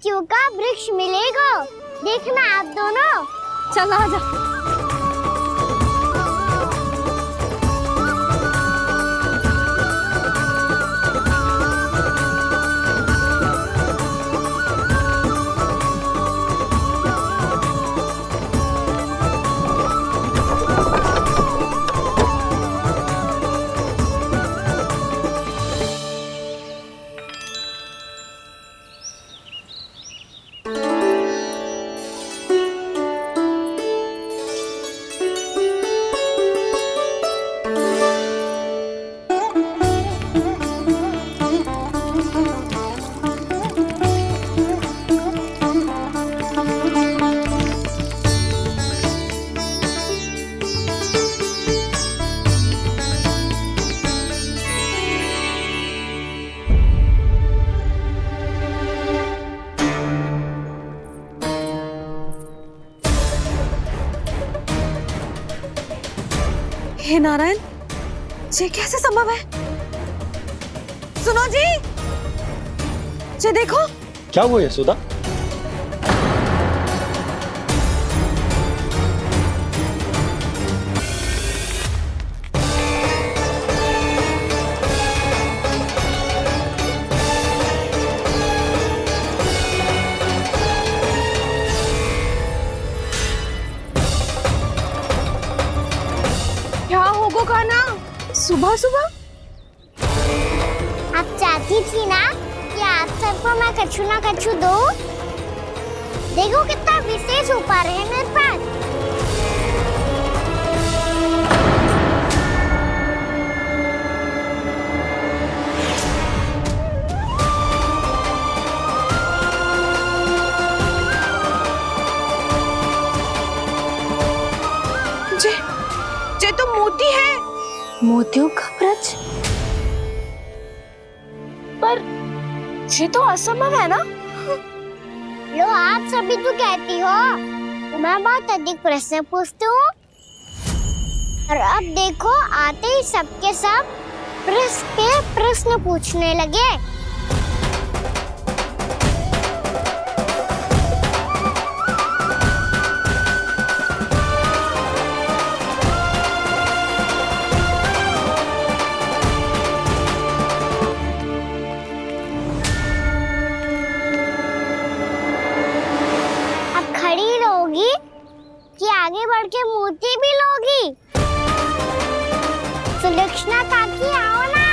मोतियों का वृक्ष मिलेगा। देखना आप दोनों। चल आ जा। हे नारायण, ये कैसे संभव है? सुनो जी, ये देखो। क्या हुआ यशोदा? क्या होगा खाना सुबह सुबह? आप चाहती थी ना कि आप सबको मैं कछु ना कछु दो। देखो कितना विशेष उपहार है मेरे पास। ये तो मोती है। मोतियों का ब्रज? पर ये तो असंभव है ना। लो आप सभी तो कहती हो, मैं बहुत अधिक प्रश्न पूछती हूँ। और अब देखो आते ही सबके सब प्रश्न पे प्रश्न पूछने लगे। कि आगे बढ़ के मोती भी लोगी? सुलक्षणा काकी आओ ना।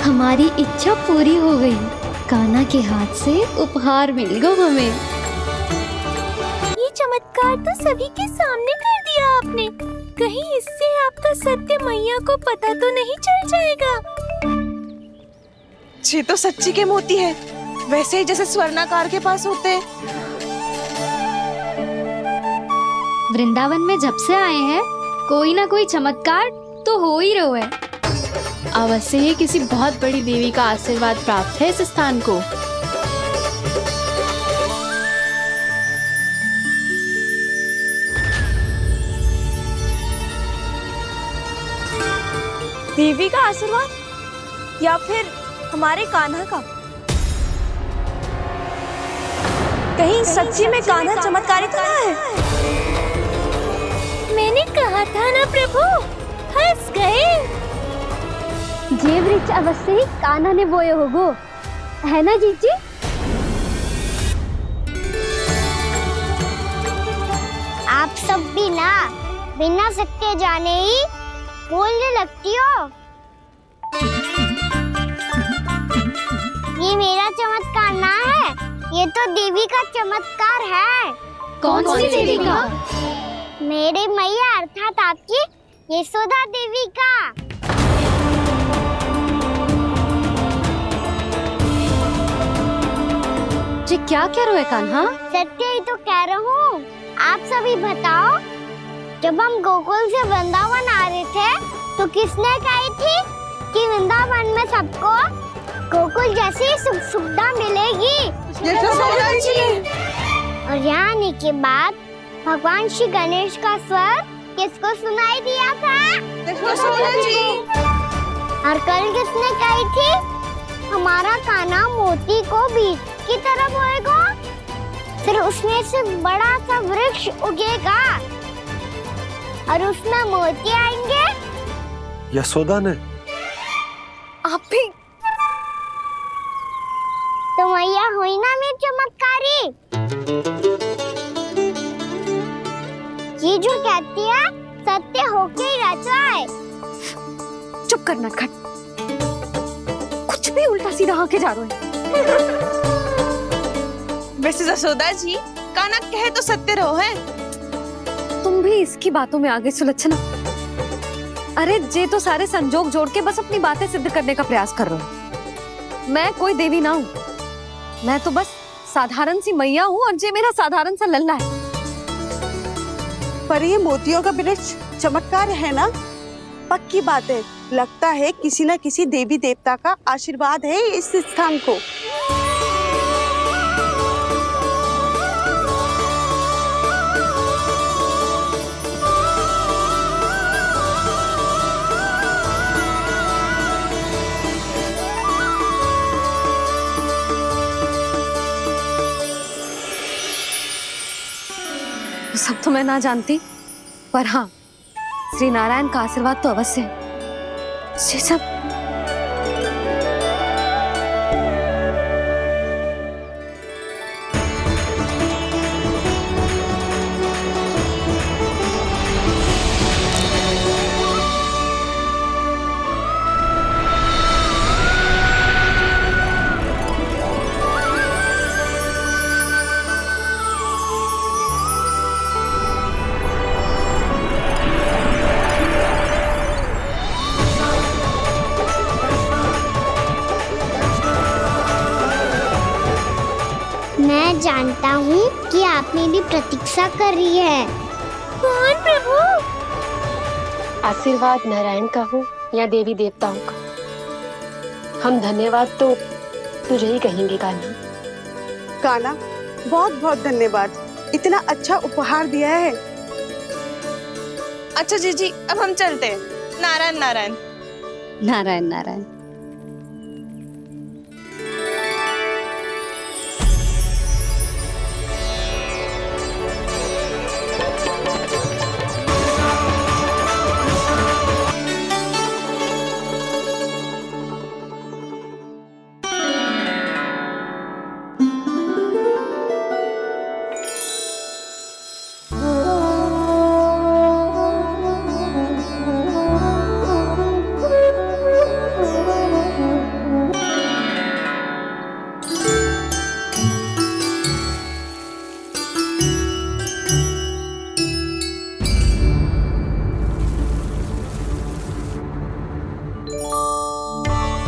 हमारी इच्छा पूरी हो गई। कान्हा के हाथ से उपहार मिल गया हमें। ये चमत्कार तो सभी के सामने कर दिया आपने। कहीं इससे आपका सत्य मैया को पता तो नहीं चल जाएगा? ये तो सच्ची के मोती है, वैसे ही जैसे स्वर्णाकार के पास होते हैं। वृंदावन में जब से आए हैं कोई ना कोई चमत्कार तो हो ही रहा है। अवश्य ही किसी बहुत बड़ी देवी का आशीर्वाद प्राप्त है इस स्थान को। देवी का आशीर्वाद या फिर हमारे कान्हा का? कहीं सच्ची में कान्हा चमत्कारी तो ना है? मैंने कहा था ना प्रभु, हंस गए। ये वृक्ष अवश्य ही कान्हा ने बोए होगो, है ना जीजी? आप तब भी ना बिना सत्य जाने ही बोलने लगती हो। ये मेरा चमत्कार ना है, ये तो देवी का चमत्कार है। कौन सी देवी का? मेरे मैया अर्थात आपकी यशोदा देवी का। जी क्या कह रहे हो कान्हा? सत्य ही तो कह रहा हूँ। आप सभी बताओ, जब हम गोकुल से वृंदावन आ रहे थे तो किसने कही थी कि वृंदावन में सबको गोकुल जैसी सुख सुविधा मिलेगी? यशोदा जी। और यहाँ आने के बाद भगवान श्री गणेश का स्वर किसको सुनाई दिया था? यशोदा जी। और कल किसने कही थी हमारा कान्हा मोती को बीज की तरफ होएगा, फिर उसमें से बड़ा सा वृक्ष उगेगा और उसमें मोती आएंगे? यशोदा ने। आप भी तो मैया हुई ना मेरी चमत्कारी। ये जो कहती है सत्य होके ही रहता है। चुप कर नटखट, कुछ भी उल्टा सीधा आके जा रहे हैं। वैसे यशोदा जी, कान्हा कहे तो सत्य रहो है। तुम भी इसकी बातों में आगे सुलझना। अरे जे तो सारे संजोग जोड़ के बस अपनी बातें सिद्ध करने का प्रयास कर रहे हो। मैं कोई देवी ना हूँ, मैं तो बस साधारण सी मैया हूँ और जे मेरा साधारण सा लल्ला है। पर ये मोतियों का वृक्ष चमत्कार है ना? पक्की बात है, लगता है किसी न किसी देवी देवता का आशीर्वाद है इस स्थान को। सब तो मैं ना जानती, पर हाँ, श्री नारायण का आशीर्वाद तो अवश्य है। ये सब मैं जानता हूँ कि आप मेरी प्रतीक्षा कर रही है। कौन प्रभु? आशीर्वाद नारायण का हो या देवी देवताओं का, हम धन्यवाद तो तुझे ही कहेंगे कान्हा। कान्हा, बहुत बहुत धन्यवाद, इतना अच्छा उपहार दिया है। अच्छा जीजी, अब हम चलते हैं। नारायण नारायण। नारायण नारायण।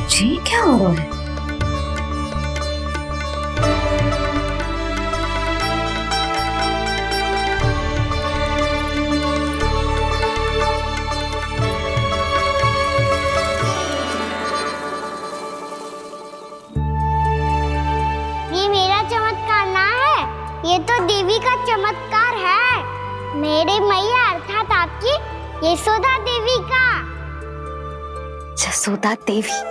जी क्या हो रहा है? ये मेरा चमत्कार ना है, ये तो देवी का चमत्कार है। मेरे मैया अर्थात आपकी यशोदा देवी का। यशोदा देवी।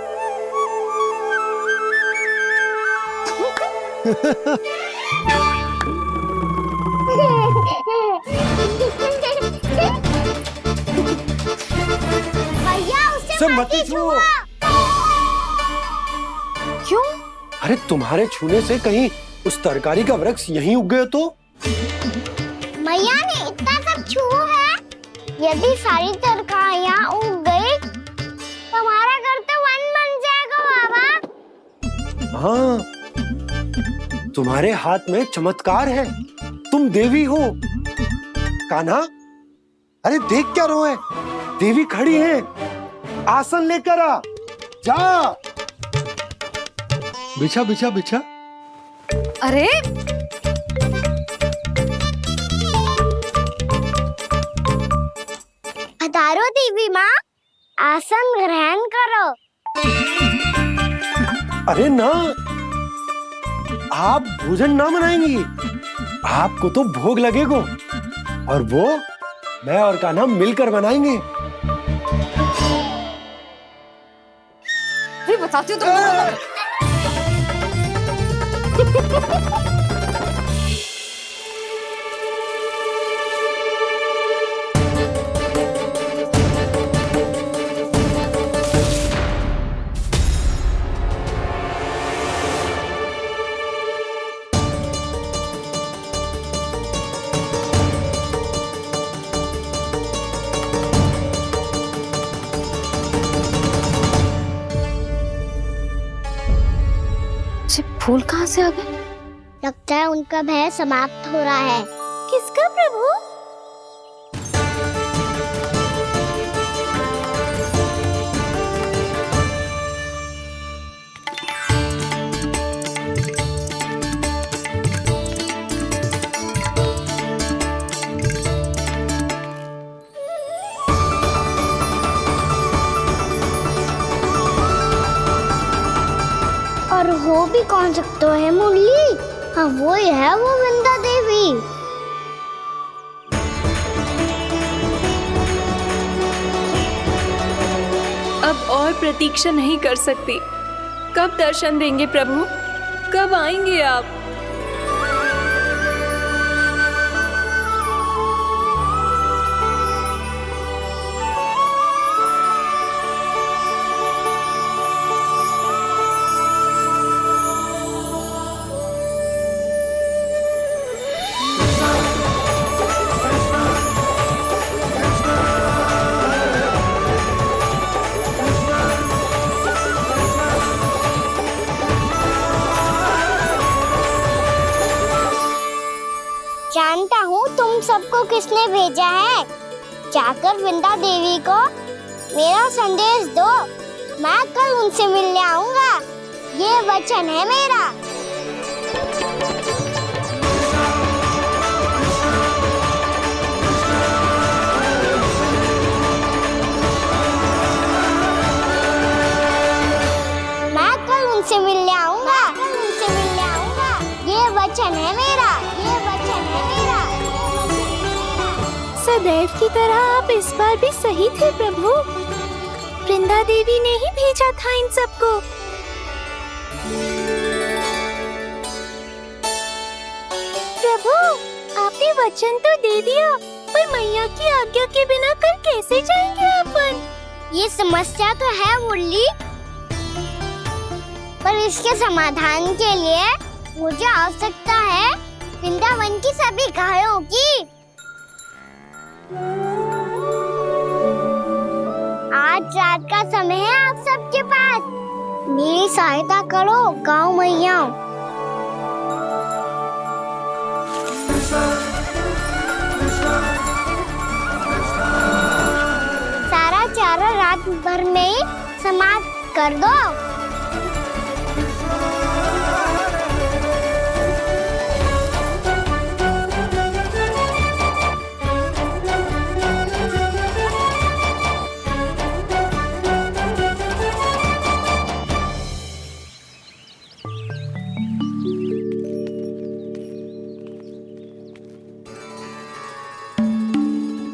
भैया उसे मत छुओ। क्यों? अरे तुम्हारे छूने से कहीं उस तरकारी का वृक्ष यहीं उग गए तो? मैया ने इतना सब यदि सारी तरकारियाँ उग गई तो हमारा घर तो वन बन जाएगा बाबा। हाँ, तुम्हारे हाथ में चमत्कार है, तुम देवी हो। कान्हा, अरे देख क्या रो है, देवी खड़ी है, आसन लेकर आ, जा। बिछा बिछा बिछा। अरे पधारो देवी माँ, आसन ग्रहण करो। अरे ना, आप भोजन ना मनाएंगी, आपको तो भोग लगेगा और वो मैं और कान्हा मिलकर बनाएंगे। भी बताती हूँ तुमको। फूल कहाँ से आ गए? लगता है उनका भय समाप्त हो रहा है। किसका प्रभु? और हो भी कौन सकता है मुरली? हाँ वो ही है, वो वृंदा देवी। अब और प्रतीक्षा नहीं कर सकती। कब दर्शन देंगे प्रभु? कब आएंगे आप? जानता हूँ तुम सबको किसने भेजा है। जाकर वृंदा देवी को मेरा संदेश दो, मैं कल उनसे मिलने आऊंगा, ये वचन है मेरा। मैं कल उनसे मिलने आऊंगा, ये वचन है मेरा, ये वचन है मेरा। सदैव की तरह आप इस बार भी सही थे प्रभु। वृंदा देवी ने ही भेजा था इन सबको। प्रभु, आपने वचन तो दे दिया, पर मैया की आज्ञा के बिना कल कैसे जाएंगे अपन? ये समस्या तो है मुरली, पर इसके समाधान के लिए मुझे आवश्यकता है वृंदावन की सभी गायों की। आज रात का समय है आप सबके पास, मेरी सहायता करो गाँव मैया। सारा चारा रात भर में समाप्त कर दो।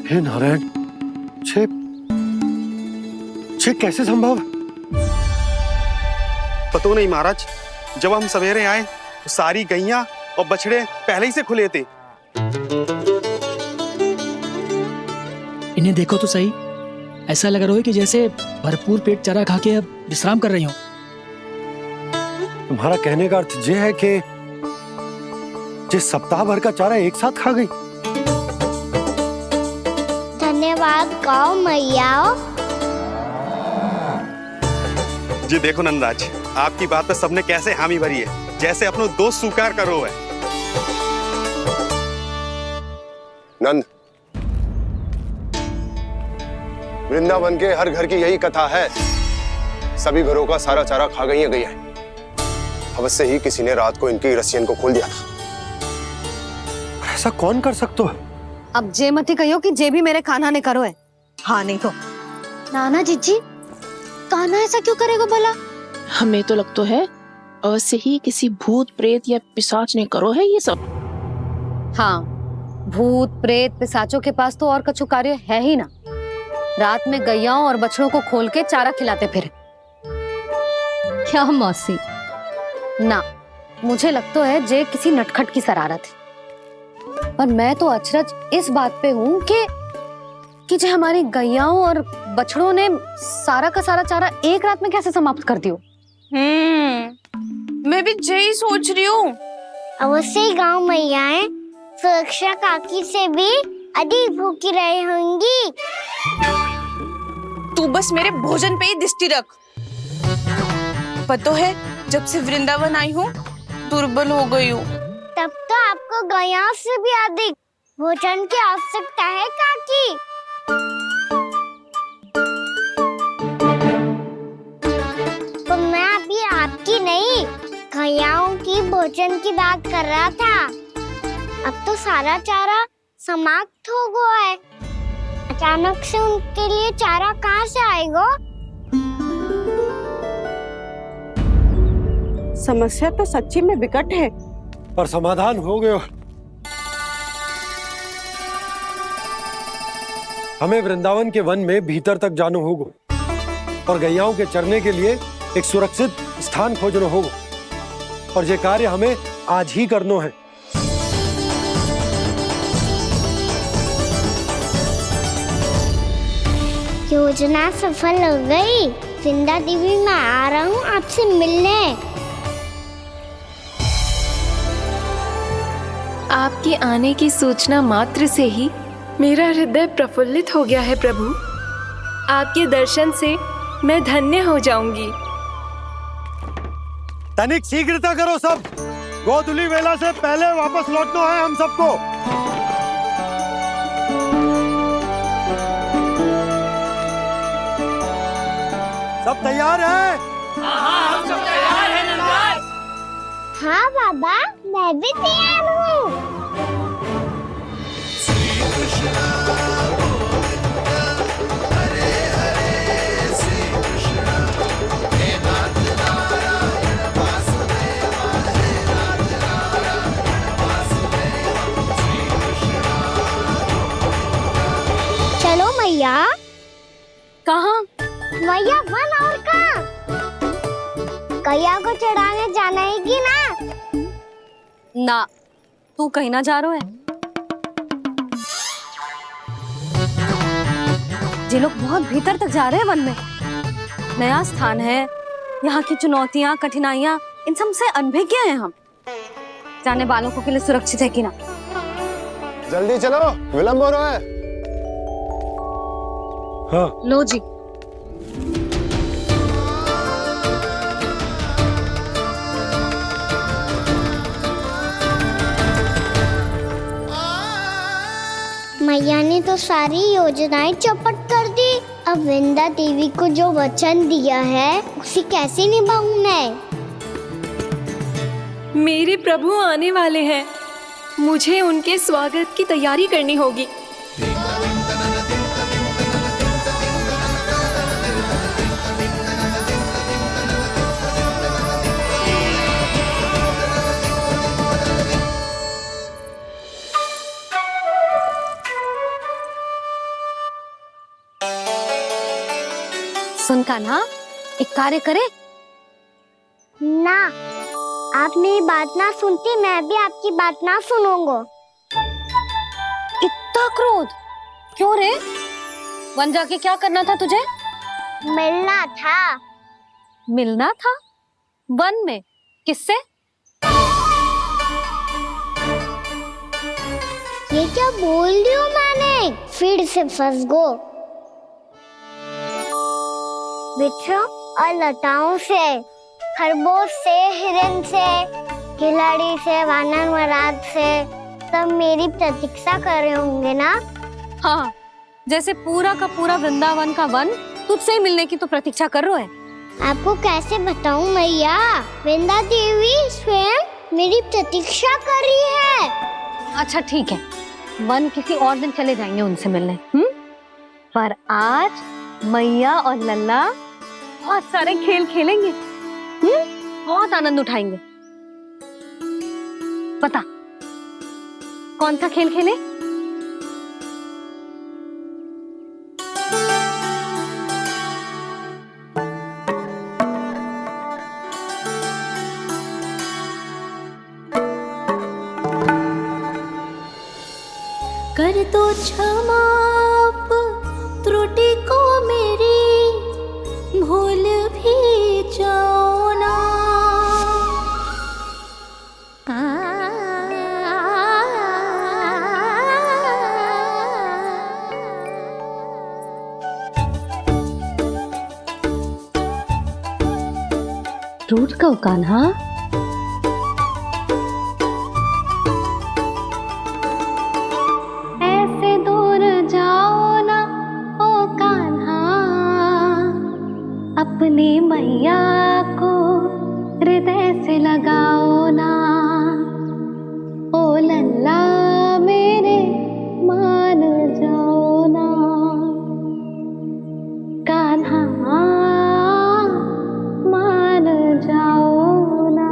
हे नारायण, छे कैसे संभव? पता नहीं महाराज, जब हम सवेरे आए तो सारी गैया और बछड़े पहले ही से खुले थे। इन्हें देखो तो सही, ऐसा लग रहा है कि जैसे भरपूर पेट चारा खा के अब विश्राम कर रही हो। तुम्हारा कहने का अर्थ ये है कि जिस सप्ताह भर का चारा एक साथ खा गई। धन्यवाद आओ मैया आओ। जी देखो नंदराज, आपकी बात पे सबने कैसे हामी भरी है, जैसे अपनो दोस्त स्वीकार करो है। नंद, वृंदावन के हर घर की यही कथा है। सभी घरों का सारा चारा खा गई है। अवश्य ही किसी ने रात को इनकी रस्सियन को खोल दिया था। ऐसा कौन कर सकता है? अब जे मती कहियो कि जे भी मेरे कान्हा ने करो है। हाँ नहीं तो नाना जीजी, कान्हा ऐसा क्यों करेगा भला? हमें तो लगता है अवश्य ही किसी भूत प्रेत या पिशाच ने करो है ये सब। हाँ, भूत प्रेत पिशाचों के पास तो और कछु कार्य है ही ना। रात में गैयाओं और बछड़ों को खोल के चारा खिलाते फिर। क्या मौसी? ना, मुझे लगता है जे किसी नटखट की शरारत है। पर मैं तो अचरज इस बात पे हूँ कि जो हमारी गैयाओं और बछड़ों ने सारा का सारा चारा एक रात में कैसे समाप्त कर दियो। मैं भी यही सोच रही हूँ। अवश्य ही गाँव मैयाएं सुरक्षा काकी से भी अधिक भूखी रही होंगी। तू बस मेरे भोजन पे ही दृष्टि रख। पता है जब से वृंदावन आई हूँ दुर्बल हो गई हूँ। तब तो आपको गैयाओं से भी अधिक भोजन की आवश्यकता है काकी। तो मैं अभी आपकी नहीं, गैयाओं की भोजन की बात कर रहा था। अब तो सारा चारा समाप्त हो गया है। अचानक से उनके लिए चारा कहाँ से आएगा? समस्या तो सच्ची में विकट है, पर समाधान हो गया। हमें वृंदावन के वन में भीतर तक जाना होगा और गैयाओं के चरने के लिए एक सुरक्षित स्थान खोजना होगा, और ये कार्य हमें आज ही करना है। योजना सफल हो गई। वृंदा देवी, मैं आ रहा हूँ आपसे मिलने। आपके आने की सूचना मात्र से ही मेरा हृदय प्रफुल्लित हो गया है प्रभु। आपके दर्शन से मैं धन्य हो जाऊंगी। तनिक शीघ्रता करो सब, गोधुली वेला से पहले वापस लौटना है हम सबको। सब तैयार है? हाँ, हम सब तैयार हैं नंदराज। हाँ बाबा, मैं भी तैयार हूँ। चलो मैया। कहाँ? मैया वन और कहाँ? गैया को चढ़ाने जाना है कि ना? ना, तू कहीं ना जा रहा है। ये लोग बहुत भीतर तक जा रहे हैं वन में। नया स्थान है, यहाँ की चुनौतियाँ कठिनाइयाँ इन सब से अनभिज्ञ हैं हम। जाने वालों के लिए सुरक्षित है कि ना? जल्दी चलो, विलंब हो रहा है। हाँ। लो जी। मैया ने तो सारी योजनाएं चौपट कर दी। अब वृंदा देवी को जो वचन दिया है उसे कैसे निभाऊं मैं? मेरे प्रभु आने वाले हैं, मुझे उनके स्वागत की तैयारी करनी होगी। सुन कान्हा, एक कार्य करे ना, आप मेरी बात ना सुनती, मैं भी आपकी बात ना सुनूंगा। इतना क्रोध क्यों रे? वन जाके क्या करना था तुझे? मिलना था। मिलना था? वन में? किससे? ये क्या बोल रही हूँ मैंने? फिर से फंस गो। वृक्षों और लताओं से, खरगोश से, हिरन से, खिलाड़ी से, वानर महाराज से, सब मेरी प्रतीक्षा कर रहे होंगे ना? हाँ, जैसे पूरा का पूरा वृंदावन का वन तुझसे ही मिलने की तो प्रतीक्षा कर रहा है। आपको कैसे बताऊं मैया, वृंदा देवी स्वयं मेरी प्रतीक्षा कर रही है। अच्छा ठीक है, वन किसी और दिन चले जाएंगे उनसे मिलने, पर आज मैया और लल्ला बहुत सारे खेल खेलेंगे, बहुत आनंद उठाएंगे। बता कौन सा खेल खेले? कर दो क्षमा त्रुटि को मेरी, भूल भी जाओ ना। रूठ कब कान्हा? ऐसे दूर जाओ ना ओ कान्हा, अपनी मैया को हृदय से लगाओ ना। ओ लल्ला मेरे मान जाओ ना, कान्हा मान जाओ ना।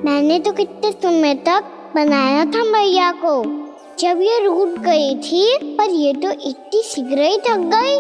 मैंने तो कितने समय तक बनाया था मैया को, जब ये रूठ गई थी, पर ये तो इतनी शीघ्र ही थक गई।